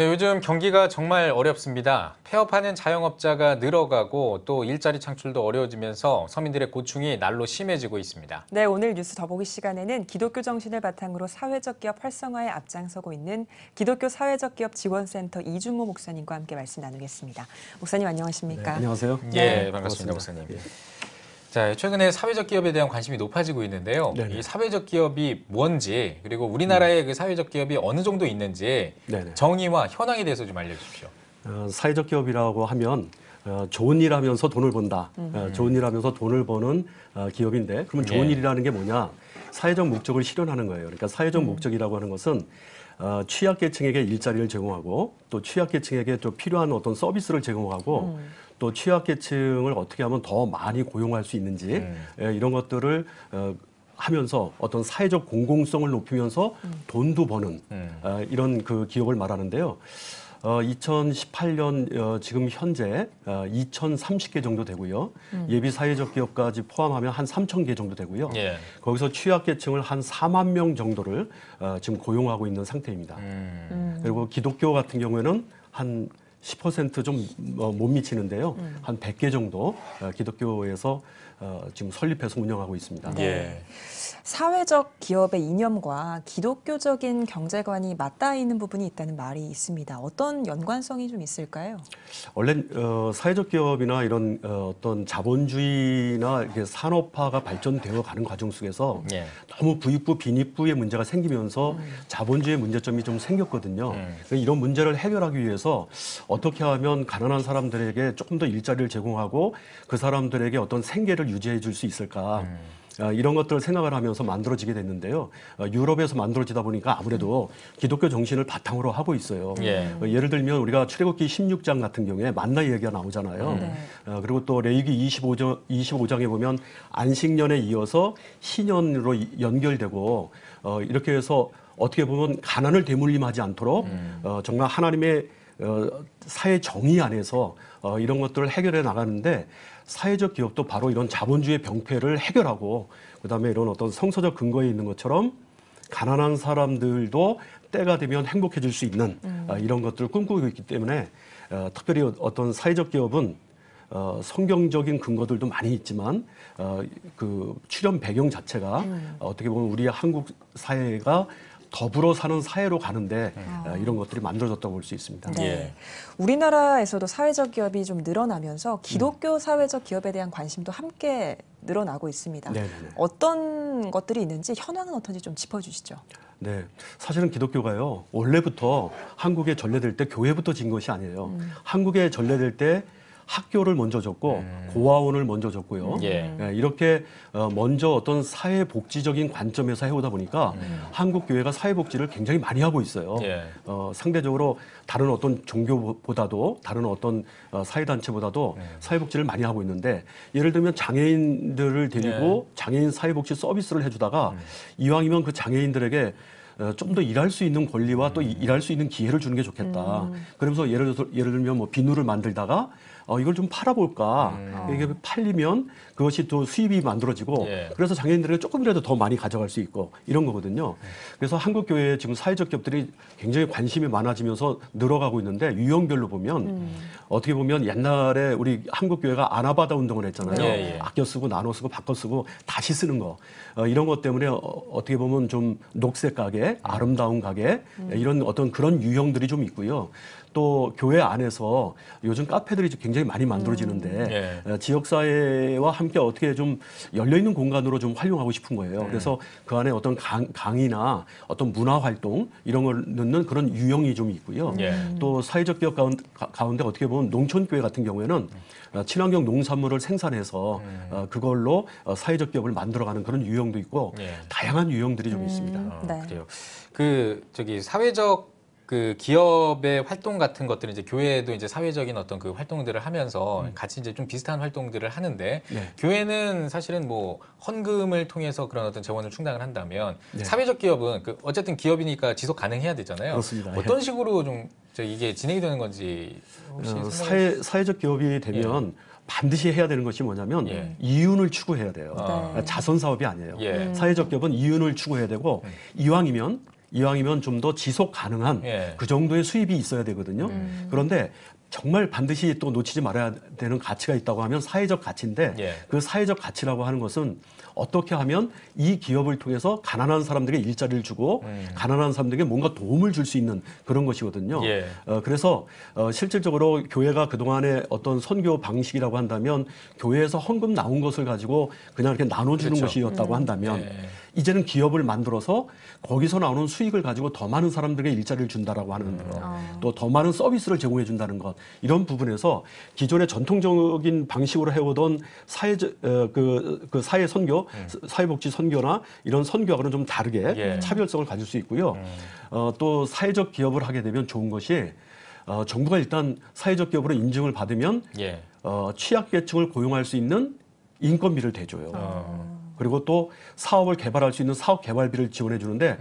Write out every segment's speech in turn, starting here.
네, 요즘 경기가 정말 어렵습니다. 폐업하는 자영업자가 늘어가고 또 일자리 창출도 어려워지면서 서민들의 고충이 날로 심해지고 있습니다. 네, 오늘 뉴스 더보기 시간에는 기독교 정신을 바탕으로 사회적 기업 활성화에 앞장서고 있는 기독교 사회적 기업 지원센터 이준모 목사님과 함께 말씀 나누겠습니다. 목사님 안녕하십니까? 네, 안녕하세요. 예, 반갑습니다, 목사님. 예. 자, 최근에 사회적 기업에 대한 관심이 높아지고 있는데요. 네네. 이 사회적 기업이 뭔지 그리고 우리나라의 그 사회적 기업이 어느 정도 있는지 네네. 정의와 현황에 대해서 좀 알려주십시오. 사회적 기업이라고 하면 좋은 일 하면서 돈을 번다. 좋은 일 하면서 돈을 버는 기업인데 그러면 좋은 예. 일이라는 게 뭐냐? 사회적 목적을 실현하는 거예요. 그러니까 사회적 목적이라고 하는 것은 취약계층에게 일자리를 제공하고 또 취약계층에게 또 필요한 어떤 서비스를 제공하고 또 취약계층을 어떻게 하면 더 많이 고용할 수 있는지 이런 것들을 하면서 어떤 사회적 공공성을 높이면서 돈도 버는 이런 그 기업을 말하는데요. 2018년 지금 현재 2,030개 정도 되고요. 예비 사회적 기업까지 포함하면 한 3,000개 정도 되고요. 예. 거기서 취약계층을 한 4만 명 정도를 지금 고용하고 있는 상태입니다. 그리고 기독교 같은 경우에는 한 10% 좀 못 미치는데요. 한 100개 정도 기독교에서 지금 설립해서 운영하고 있습니다. 예. 사회적 기업의 이념과 기독교적인 경제관이 맞닿아 있는 부분이 있다는 말이 있습니다. 어떤 연관성이 좀 있을까요? 원래 사회적 기업이나 이런 어떤 자본주의나 이렇게 산업화가 발전되어 가는 과정 속에서 예. 너무 부익부 빈익부의 문제가 생기면서 자본주의 문제점이 좀 생겼거든요. 이런 문제를 해결하기 위해서 어떻게 하면 가난한 사람들에게 조금 더 일자리를 제공하고 그 사람들에게 어떤 생계를 유지해 줄 수 있을까? 이런 것들을 생각을 하면서 만들어지게 됐는데요. 유럽에서 만들어지다 보니까 아무래도 기독교 정신을 바탕으로 하고 있어요. 예. 예를 들면 우리가 출애굽기 16장 같은 경우에 만나 얘기가 나오잖아요. 그리고 또 레위기 25장에 보면 안식년에 이어서 희년으로 연결되고 이렇게 해서 어떻게 보면 가난을 대물림하지 않도록 정말 하나님의 사회 정의 안에서 이런 것들을 해결해 나가는데 사회적 기업도 바로 이런 자본주의 병폐를 해결하고 그다음에 이런 어떤 성서적 근거에 있는 것처럼 가난한 사람들도 때가 되면 행복해질 수 있는 이런 것들을 꿈꾸고 있기 때문에 특별히 어떤 사회적 기업은 성경적인 근거들도 많이 있지만 그 출현 배경 자체가 어떻게 보면 우리 한국 사회가 더불어 사는 사회로 가는데 이런 것들이 만들어졌다고 볼 수 있습니다. 네. 예. 우리나라에서도 사회적 기업이 좀 늘어나면서 기독교 사회적 기업에 대한 관심도 함께 늘어나고 있습니다. 네네네. 어떤 것들이 있는지 현황은 어떤지 좀 짚어주시죠. 네, 사실은 기독교가요 원래부터 한국에 전래될 때 교회부터 진 것이 아니에요. 한국에 전래될 때 학교를 먼저 줬고 고아원을 먼저 줬고요. 예. 이렇게 먼저 어떤 사회복지적인 관점에서 해오다 보니까 한국 교회가 사회복지를 굉장히 많이 하고 있어요. 예. 상대적으로 다른 어떤 종교보다도 다른 어떤 사회단체보다도 사회복지를 많이 하고 있는데 예를 들면 장애인들을 데리고 장애인 사회복지 서비스를 해주다가 이왕이면 그 장애인들에게 좀 더 일할 수 있는 권리와 또 일할 수 있는 기회를 주는 게 좋겠다. 그러면서 예를 들면 뭐 비누를 만들다가 이걸 좀 팔아볼까. 이게 팔리면 그것이 또 수입이 만들어지고 예. 그래서 장애인들에게 조금이라도 더 많이 가져갈 수 있고 이런 거거든요. 그래서 한국 교회에 지금 사회적 기업들이 굉장히 관심이 많아지면서 늘어가고 있는데 유형별로 보면 어떻게 보면 옛날에 우리 한국 교회가 아나바다 운동을 했잖아요. 예, 예. 아껴 쓰고 나눠 쓰고 바꿔 쓰고 다시 쓰는 거 이런 것 때문에 어떻게 보면 좀 녹색 가게, 아름다운 가게 이런 어떤 그런 유형들이 좀 있고요. 또 교회 안에서 요즘 카페들이 굉장히 많이 만들어지는데 지역사회와 함께 어떻게 좀 열려있는 공간으로 좀 활용하고 싶은 거예요. 그래서 그 안에 어떤 강의나 어떤 문화활동 이런 걸 넣는 그런 유형이 좀 있고요. 또 사회적 기업 가운데 어떻게 보면 농촌교회 같은 경우에는 친환경 농산물을 생산해서 그걸로 사회적 기업을 만들어가는 그런 유형도 있고 다양한 유형들이 좀 있습니다. 네. 그래요. 그 저기 사회적 그 기업의 활동 같은 것들은 이제 교회도 이제 사회적인 어떤 그 활동들을 하면서 같이 이제 좀 비슷한 활동들을 하는데 교회는 사실은 뭐 헌금을 통해서 그런 어떤 재원을 충당을 한다면 사회적 기업은 그 어쨌든 기업이니까 지속 가능해야 되잖아요. 그렇습니다. 어떤 식으로 좀 이게 진행이 되는 건지 혹시 사회적 기업이 되면 반드시 해야 되는 것이 뭐냐면 이윤을 추구해야 돼요. 자선 사업이 아니에요. 사회적 기업은 이윤을 추구해야 되고 이왕이면 이왕이면 좀 더 지속 가능한 예. 그 정도의 수입이 있어야 되거든요. 그런데 정말 반드시 또 놓치지 말아야 되는 가치가 있다고 하면 사회적 가치인데 예. 그 사회적 가치라고 하는 것은 어떻게 하면 이 기업을 통해서 가난한 사람들에게 일자리를 주고 가난한 사람들에게 뭔가 도움을 줄 수 있는 그런 것이거든요. 예. 그래서 실질적으로 교회가 그동안의 어떤 선교 방식이라고 한다면 교회에서 헌금 나온 것을 가지고 그냥 이렇게 나눠주는 그렇죠. 것이었다고 한다면 예. 이제는 기업을 만들어서 거기서 나오는 수익을 가지고 더 많은 사람들에게 일자리를 준다라고 하는 것, 또 더 많은 서비스를 제공해 준다는 것, 이런 부분에서 기존의 전통적인 방식으로 해오던 그 사회 선교, 사회복지 선교나 이런 선교하고는 좀 다르게 예. 차별성을 가질 수 있고요. 또 사회적 기업을 하게 되면 좋은 것이 정부가 일단 사회적 기업으로 인증을 받으면 예. 취약계층을 고용할 수 있는 인건비를 대줘요. 그리고 또 사업을 개발할 수 있는 사업 개발비를 지원해 주는데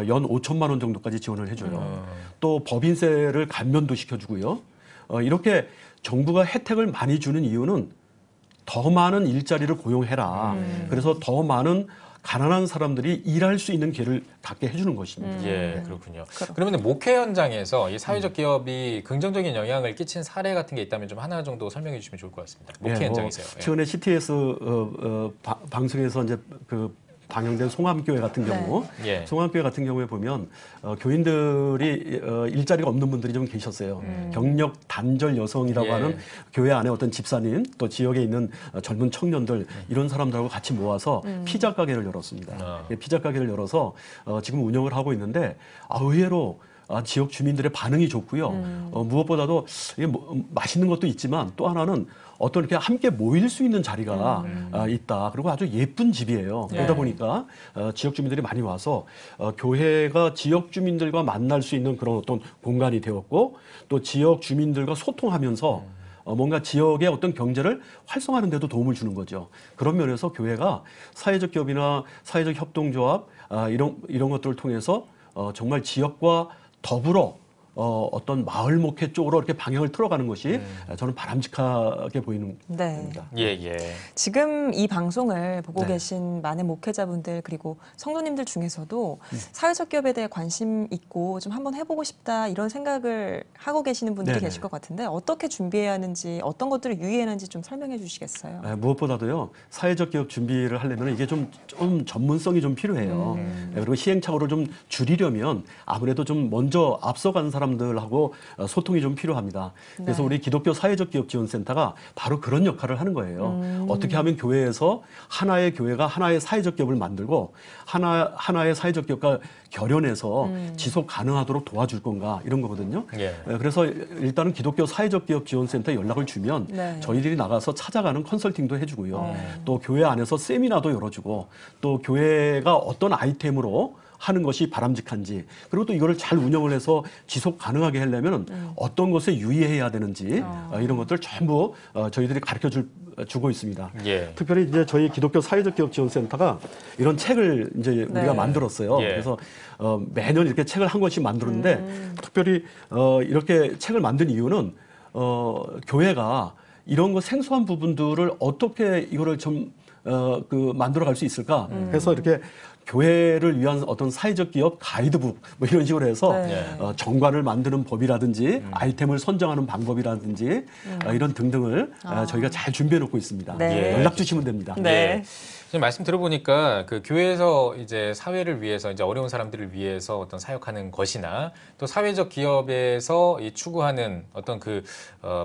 연 5천만 원 정도까지 지원을 해줘요. 또 법인세를 감면도 시켜주고요. 이렇게 정부가 혜택을 많이 주는 이유는 더 많은 일자리를 고용해라. 그래서 더 많은 가난한 사람들이 일할 수 있는 기회를 갖게 해주는 것입니다. 예, 그렇군요. 그러면 목회 현장에서 이 사회적 기업이 긍정적인 영향을 끼친 사례 같은 게 있다면 좀 하나 정도 설명해 주시면 좋을 것 같습니다. 목회 예, 현장에서요. 예. 최근에 CTS 방송에서 이제 그 방영된 송암교회 같은 경우, 예. 송암교회 같은 경우에 보면 교인들이 일자리가 없는 분들이 좀 계셨어요. 경력 단절 여성이라고 예. 하는 교회 안에 어떤 집사님, 또 지역에 있는 젊은 청년들 이런 사람들하고 같이 모아서 피자 가게를 열었습니다. 피자 가게를 열어서 지금 운영을 하고 있는데 의외로 지역 주민들의 반응이 좋고요. 무엇보다도 이게 맛있는 것도 있지만 또 하나는 어떤 이렇게 함께 모일 수 있는 자리가 있다. 그리고 아주 예쁜 집이에요. 예. 그러다 보니까 지역 주민들이 많이 와서 교회가 지역 주민들과 만날 수 있는 그런 어떤 공간이 되었고 또 지역 주민들과 소통하면서 뭔가 지역의 어떤 경제를 활성화하는 데도 도움을 주는 거죠. 그런 면에서 교회가 사회적 기업이나 사회적 협동조합 이런 것들을 통해서 정말 지역과 더불어 어떤 마을 목회 쪽으로 이렇게 방향을 틀어가는 것이 저는 바람직하게 보이는 겁니다. 예, 예. 지금 이 방송을 보고 네. 계신 많은 목회자분들 그리고 성도님들 중에서도 사회적 기업에 대해 관심 있고 좀 한번 해보고 싶다 이런 생각을 하고 계시는 분들이 네네. 계실 것 같은데 어떻게 준비해야 하는지 어떤 것들을 유의해야 하는지 좀 설명해 주시겠어요? 무엇보다도요 사회적 기업 준비를 하려면 이게 좀 전문성이 좀 필요해요. 그리고 시행착오를 좀 줄이려면 아무래도 좀 먼저 앞서간 사람들하고 소통이 좀 필요합니다. 그래서 네. 우리 기독교 사회적 기업 지원센터가 바로 그런 역할을 하는 거예요. 어떻게 하면 교회에서 하나의 교회가 하나의 사회적 기업을 만들고 하나의 사회적 기업과 결연해서 지속 가능하도록 도와줄 건가 이런 거거든요. 예. 그래서 일단은 기독교 사회적 기업 지원센터에 연락을 주면 네. 저희들이 나가서 찾아가는 컨설팅도 해주고요. 또 교회 안에서 세미나도 열어주고 또 교회가 어떤 아이템으로 하는 것이 바람직한지 그리고 또 이거를 잘 운영을 해서 지속 가능하게 하려면 어떤 것에 유의해야 되는지 이런 것들 전부 저희들이 가르쳐 주고 있습니다. 예. 특별히 이제 저희 기독교 사회적 기업 지원센터가 이런 책을 이제 우리가 네. 만들었어요. 예. 그래서 매년 이렇게 책을 한 권씩 만드는데 특별히 이렇게 책을 만든 이유는 교회가 이런 거 생소한 부분들을 어떻게 이거를 좀 만들어갈 수 있을까 해서 이렇게 교회를 위한 어떤 사회적 기업 가이드북 뭐 이런 식으로 해서 네. 정관을 만드는 법이라든지 아이템을 선정하는 방법이라든지 이런 등등을 저희가 잘 준비해 놓고 있습니다. 네. 연락 주시면 됩니다. 네. 예. 지금 말씀 들어보니까 그 교회에서 이제 사회를 위해서 이제 어려운 사람들을 위해서 어떤 사역하는 것이나 또 사회적 기업에서 이 추구하는 어떤 그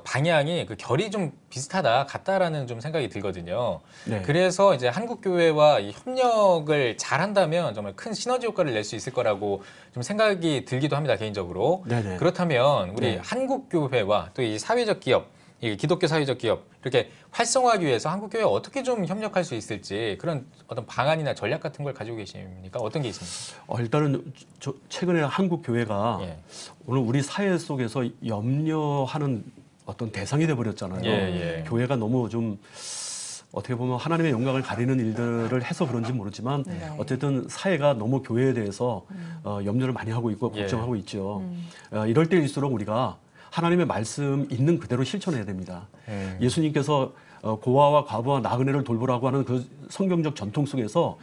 방향이 그 결이 좀 비슷하다 같다라는 좀 생각이 들거든요. 네. 그래서 이제 한국 교회와 이 협력을 잘한다면 정말 큰 시너지 효과를 낼 수 있을 거라고 좀 생각이 들기도 합니다 개인적으로. 네네. 그렇다면 우리 네. 한국 교회와 또 이 사회적 기업 이 기독교 사회적 기업 이렇게 활성화하기 위해서 한국 교회가 어떻게 좀 협력할 수 있을지 그런 어떤 방안이나 전략 같은 걸 가지고 계십니까? 어떤 게 있습니까? 일단은 최근에 한국 교회가 예. 오늘 우리 사회 속에서 염려하는 어떤 대상이 돼 버렸잖아요. 예. 교회가 너무 좀 어떻게 보면 하나님의 영광을 가리는 일들을 해서 그런지 모르지만 네. 어쨌든 사회가 너무 교회에 대해서 염려를 많이 하고 있고 예. 걱정하고 있죠. 이럴 때일수록 우리가 하나님의 말씀 있는 그대로 실천해야 됩니다. 예수님께서 고아와 과부와 나그네를 돌보라고 하는 그 성경적 전통 속에서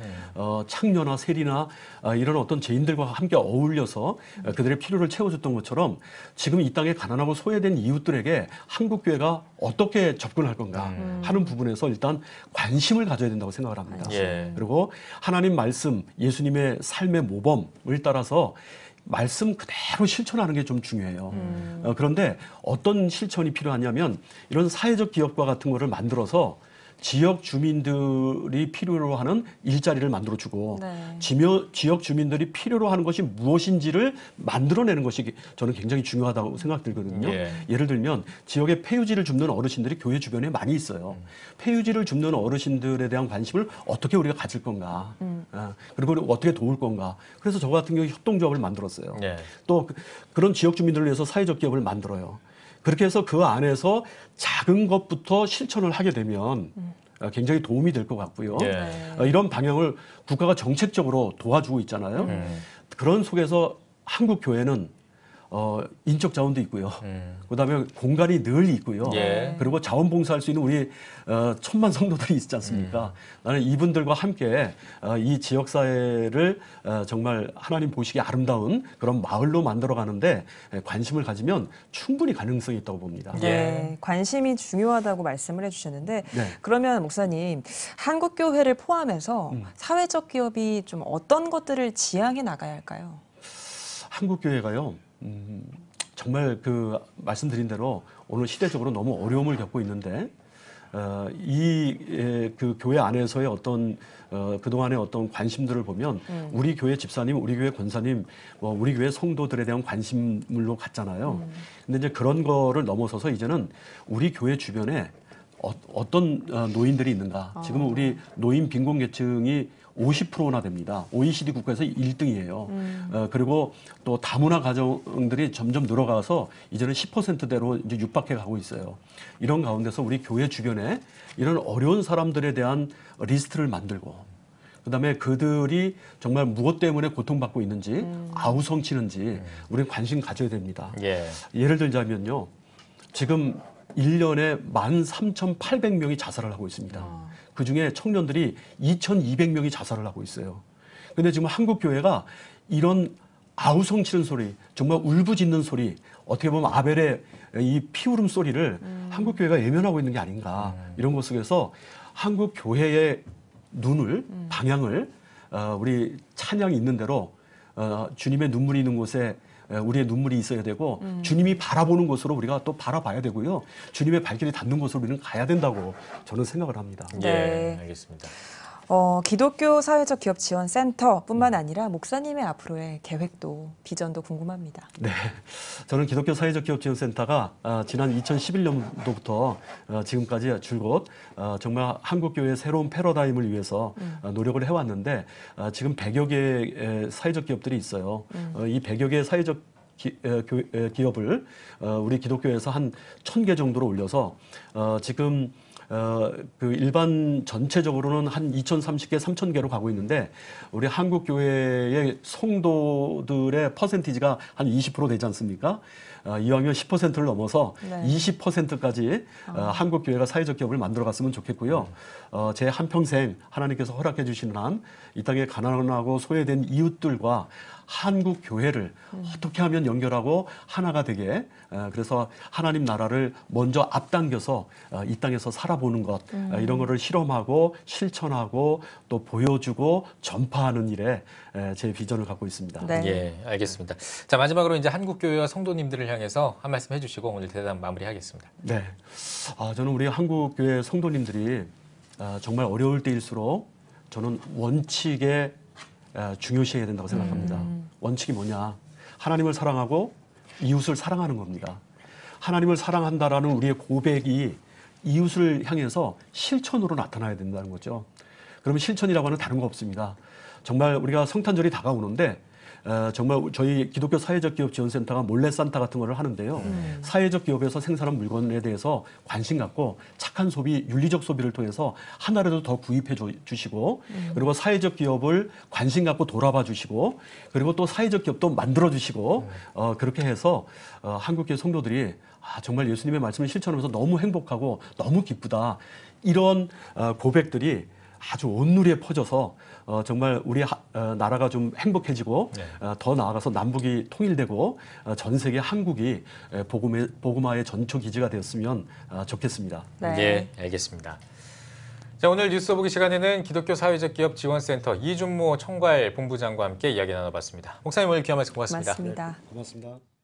창녀나 세리나 이런 어떤 죄인들과 함께 어울려서 그들의 필요를 채워줬던 것처럼 지금 이 땅에 가난하고 소외된 이웃들에게 한국교회가 어떻게 접근할 건가 하는 부분에서 일단 관심을 가져야 된다고 생각을 합니다. 예. 그리고 하나님 말씀, 예수님의 삶의 모범을 따라서 말씀 그대로 실천하는 게 좀 중요해요. 그런데 어떤 실천이 필요하냐면 이런 사회적 기업과 같은 거를 만들어서 지역 주민들이 필요로 하는 일자리를 만들어주고 네. 지역 주민들이 필요로 하는 것이 무엇인지를 만들어내는 것이 저는 굉장히 중요하다고 생각들거든요. 예. 예를 들면 지역에 폐유지를 줍는 어르신들이 교회 주변에 많이 있어요. 폐유지를 줍는 어르신들에 대한 관심을 어떻게 우리가 가질 건가, 그리고 어떻게 도울 건가. 그래서 저 같은 경우 협동조합을 만들었어요. 예. 또 그런 지역 주민들을 위해서 사회적 기업을 만들어요. 그렇게 해서 그 안에서 작은 것부터 실천을 하게 되면 굉장히 도움이 될 것 같고요. 예. 이런 방향을 국가가 정책적으로 도와주고 있잖아요. 그런 속에서 한국 교회는 인적 자원도 있고요. 그다음에 공간이 늘 있고요. 예. 그리고 자원봉사할 수 있는 우리 천만 성도들이 있지 않습니까? 나는 이분들과 함께 이 지역 사회를 정말 하나님 보시기에 아름다운 그런 마을로 만들어가는데 관심을 가지면 충분히 가능성이 있다고 봅니다. 예. 네, 관심이 중요하다고 말씀을 해주셨는데 네. 그러면 목사님 한국교회를 포함해서 사회적 기업이 좀 어떤 것들을 지향해 나가야 할까요? 한국 교회가요. 정말 그 말씀드린 대로 오늘 시대적으로 너무 어려움을 겪고 있는데 그 교회 안에서의 어떤 그동안의 어떤 관심들을 보면 우리 교회 집사님, 우리 교회 권사님, 우리 교회 성도들에 대한 관심물로 갔잖아요. 근데 이제 그런 거를 넘어서서 이제는 우리 교회 주변에 어떤 노인들이 있는가. 지금은 우리 노인 빈곤 계층이 50%나 됩니다. OECD 국가에서 1등이에요. 그리고 또 다문화 가정들이 점점 늘어가서 이제는 10%대로 이제 육박해 가고 있어요. 이런 가운데서 우리 교회 주변에 이런 어려운 사람들에 대한 리스트를 만들고 그다음에 그들이 정말 무엇 때문에 고통받고 있는지 아우성치는지 우리는 관심 가져야 됩니다. 예. 예를 들자면요. 지금 1년에 13,800명이 자살을 하고 있습니다. 그중에 청년들이 2,200명이 자살을 하고 있어요. 근데 지금 한국 교회가 이런 아우성치는 소리, 정말 울부짖는 소리, 어떻게 보면 아벨의 이 피울음 소리를 한국 교회가 외면하고 있는 게 아닌가. 이런 것 속에서 한국 교회의 눈을, 방향을 우리 찬양이 있는 대로 주님의 눈물이 있는 곳에 우리의 눈물이 있어야 되고 주님이 바라보는 곳으로 우리가 또 바라봐야 되고요. 주님의 발길이 닿는 곳으로 우리는 가야 된다고 저는 생각을 합니다. 네. 예. 알겠습니다. 기독교 사회적 기업 지원 센터뿐만 아니라 목사님의 앞으로의 계획도 비전도 궁금합니다. 네, 저는 기독교 사회적 기업 지원 센터가 지난 2011년도부터 지금까지 줄곧 정말 한국 교회의 새로운 패러다임을 위해서 노력을 해왔는데 지금 100여 개의 사회적 기업들이 있어요. 이 100여 개의 사회적 기업을 우리 기독교에서 한 1,000개 정도로 올려서 지금 그 일반 전체적으로는 한 2,030개, 3,000개로 가고 있는데 우리 한국 교회의 성도들의 퍼센티지가 한 20% 되지 않습니까? 이왕이면 10%를 넘어서 네. 20%까지 한국 교회가 사회적 기업을 만들어갔으면 좋겠고요. 제 한평생 하나님께서 허락해 주시는 한 이 땅에 가난하고 소외된 이웃들과 한국 교회를 어떻게 하면 연결하고 하나가 되게 그래서 하나님 나라를 먼저 앞당겨서 이 땅에서 살아보는 것 이런 거를 실험하고 실천하고 또 보여주고 전파하는 일에 제 비전을 갖고 있습니다. 네. 예, 알겠습니다. 자, 마지막으로 이제 한국교회와 성도님들을 향해서 한 말씀 해주시고 오늘 대담 마무리하겠습니다. 네. 저는 우리 한국교회 성도님들이 정말 어려울 때일수록 저는 원칙에 중요시해야 된다고 생각합니다. 원칙이 뭐냐? 하나님을 사랑하고 이웃을 사랑하는 겁니다. 하나님을 사랑한다라는 우리의 고백이 이웃을 향해서 실천으로 나타나야 된다는 거죠. 그러면 실천이라고 하는 다른 거 없습니다. 정말 우리가 성탄절이 다가오는데 정말 저희 기독교 사회적 기업 지원센터가 몰래 산타 같은 거를 하는데요. 사회적 기업에서 생산한 물건에 대해서 관심 갖고 착한 소비, 윤리적 소비를 통해서 하나라도 더 구입해 주시고 그리고 사회적 기업을 관심 갖고 돌아봐 주시고 그리고 또 사회적 기업도 만들어 주시고 그렇게 해서 한국교회 성도들이 정말 예수님의 말씀을 실천하면서 너무 행복하고 너무 기쁘다. 이런 고백들이 아주 온누리에 퍼져서 정말 우리 나라가 좀 행복해지고 더 나아가서 남북이 통일되고 전 세계 한국이 복음화의 전초 기지가 되었으면 좋겠습니다. 네. 예, 알겠습니다. 자, 오늘 뉴스 보기 시간에는 기독교 사회적 기업 지원센터 이준모 총괄 본부장과 함께 이야기 나눠봤습니다. 목사님 오늘 귀한 말씀 고맙습니다. 고맙습니다. 고맙습니다.